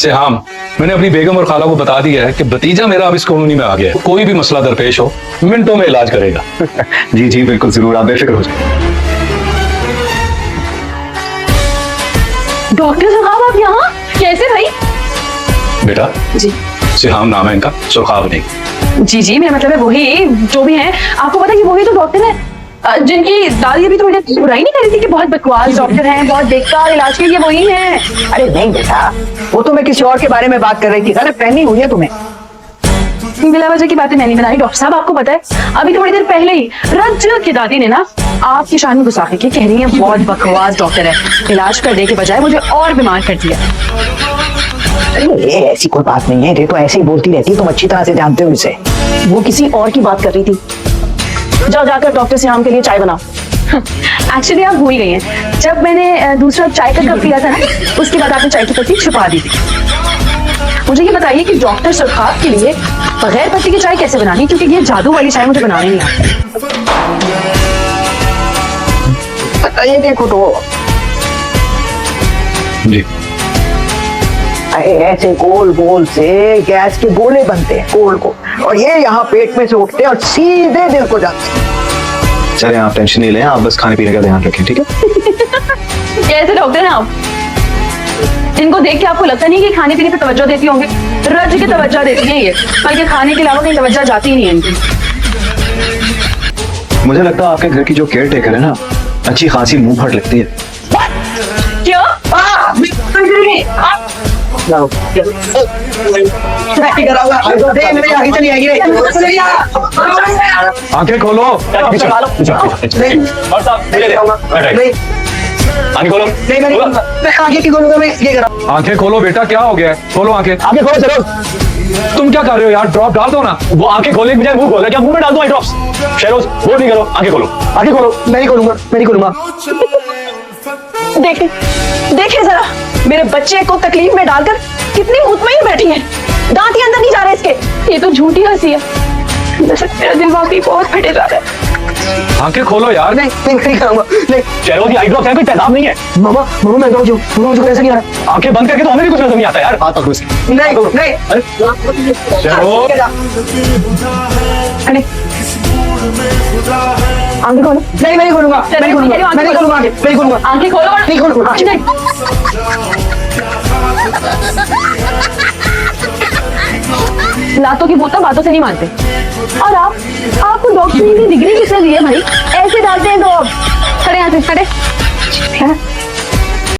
सिहाम, मैंने अपनी बेगम और खाला को बता दिया है कि भतीजा मेरा अब इस कॉलोनी में आ गया है। कोई भी मसला दरपेश हो मिनटों में इलाज करेगा। जी जी बिल्कुल जरूर, आप बेफिक्र हो जाए। डॉक्टर साहब आप यहाँ कैसे भाई? बेटा जी सिहाम नाम है इनका, सुखाब नहीं। जी जी, मेरा मतलब है वही जो भी है। आपको पता है कि वही तो डॉक्टर है जिनकी दादी अभी थोड़ी देर बुराई नहीं कर रही थी कि बहुत बकवास डॉक्टर हैं, बहुत बेकार इलाज के लिए वही है। अरे नहीं बेटा, वो तो मैं किसी और के बारे में बात कर रही थी। गलत फहमी हुई है तुम्हें। बिला वजह की बातें मैंने बनाई। डॉक्टर साहब आपको पता है अभी थोड़ी देर पहले ही रज की दादी ने ना आपकी शान में घुसा के कह रही है बहुत बकवास डॉक्टर है, इलाज करने के बजाय मुझे और बीमार कर दिया। अरे ये ऐसी कोई बात नहीं है, ये तो ऐसे ही बोलती रहती है, तुम अच्छी तरह से जानते हो इसे। वो किसी और की बात कर रही थी। जाओ जाकर डॉक्टर सिहाम के लिए चाय बनाओ। एक्चुअली आप भूल गई हैं, जब मैंने दूसरा चाय का कप पिया था ना, उसके बाद आपने चाय की पत्ती छुपा दी थी। मुझे ये बताइए कि डॉक्टर सुखाब के लिए बगैर पत्ती की चाय कैसे बनानी, क्योंकि ये जादू वाली चाय मुझे बनाने नहीं आती। ये देखो तो जी ऐसे गोल गोल से गैस के गोले बनते हैं, गोल गोल, और ये यहाँ पेट में से उठते हैं और सीधे दिल को जाते हैं। चले आप टेंशन नहीं लें, आप बस खाने पीने का ध्यान रखें, ठीक है? कैसे डॉक्टर हैं आप? इनको देख के आपको लगता नहीं कि खाने पीने पे तवज्जो देती होंगे? रज की तवज्जो देती है ये, बल्कि खाने के अलावा कहीं तवज्जो जाती ही नहीं है इनकी। मुझे लगता है आपके घर की जो केयर टेकर है ना, अच्छी खासी मुंह फट लगती है। क्यों? आंखें खोलो। आंखें खोलो बेटा, क्या हो गया है? खोलो आंखें। आंखें खोलो चलो। तुम क्या कर रहे हो यार? ड्रॉप डाल दो ना। वो आंखें खोलने के बजाय मुंह खोल रहा है, क्या मुंह में डाल दूं आई ड्रॉप्स? शेरोज वो नहीं करो, आंखें खोलो, आंखें खोलो। मैं नहीं खोलूंगा, मैं नहीं खोलूंगा। देखे देखे जरा, मेरे बच्चे को तकलीफ में डालकर कितनी मुतमईन बैठी है। दांत ही अंदर नहीं जा रहे इसके। ये तो झूठी हंसी है। मेरा दिल वाकई बहुत फटे जा रहा है। आंखें खोलो यार। नहीं करूंगा, नहीं। शेरोज ये आई ड्रॉप्स है, कोई तेजाब नहीं है। मामा मामा मैं मुझे कैसे नहीं आ रहा? आंखें बंद करके तो हमें भी कुछ नजर नहीं आता यार। हाथ पकड़ो इसे। नहीं नहीं शेरोज आंखें खोलो। नहीं मैं नहीं खोलूंगा, मैं नहीं खोलूंगा, मैं नहीं खोलूंगा, मैं नहीं खोलूंगा, आंखें खोलो। नहीं खोलूंगा। लातों की बोतल बातों से नहीं मानते। और आपको डॉक्टरी की डिग्री किसने दी है भाई? ऐसे डालते हैं तो खड़े यहाँ से खड़े।